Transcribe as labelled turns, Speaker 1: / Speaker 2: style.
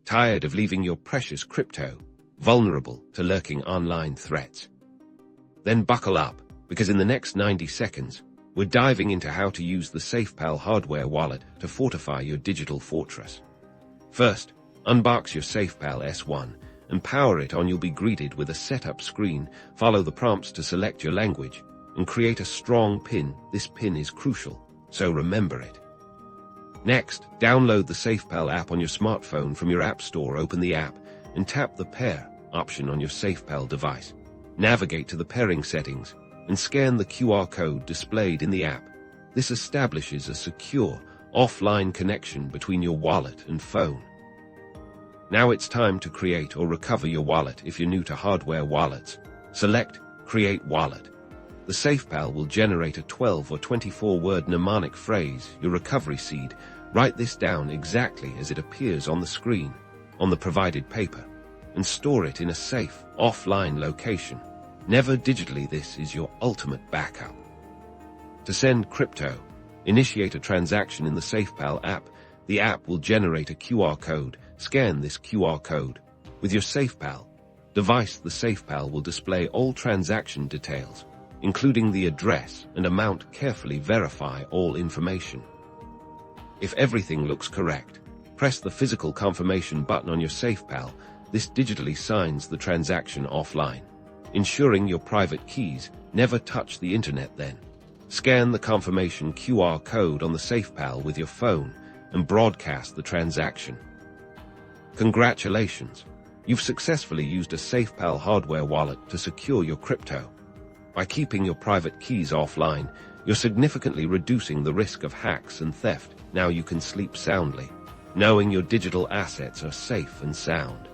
Speaker 1: Tired of leaving your precious crypto vulnerable to lurking online threats? Then buckle up, because in the next 90 seconds, we're diving into how to use the Safepal hardware wallet to fortify your digital fortress. First, unbox your Safepal S1 and power it on. You'll be greeted with a setup screen. Follow the prompts to select your language and create a strong PIN. This PIN is crucial, so remember it. Next, download the Safepal app on your smartphone from your app store. Open the app and tap the Pair option on your Safepal device. Navigate to the pairing settings and scan the QR code displayed in the app. This establishes a secure, offline connection between your wallet and phone. Now it's time to create or recover your wallet. If you're new to hardware wallets, select Create Wallet. The Safepal will generate a 12 or 24-word mnemonic phrase, your recovery seed. Write this down exactly as it appears on the screen, on the provided paper, and store it in a safe, offline location. Never digitally. This is your ultimate backup. To send crypto, initiate a transaction in the Safepal app. The app will generate a QR code. Scan this QR code. With your Safepal device, the Safepal will display all transaction details, including the address and amount. Carefully verify all information. If everything looks correct, press the physical confirmation button on your Safepal. This digitally signs the transaction offline, ensuring your private keys never touch the internet. Then, scan the confirmation QR code on the Safepal with your phone and broadcast the transaction. Congratulations! You've successfully used a Safepal hardware wallet to secure your crypto. By keeping your private keys offline, you're significantly reducing the risk of hacks and theft. Now you can sleep soundly, knowing your digital assets are safe and sound.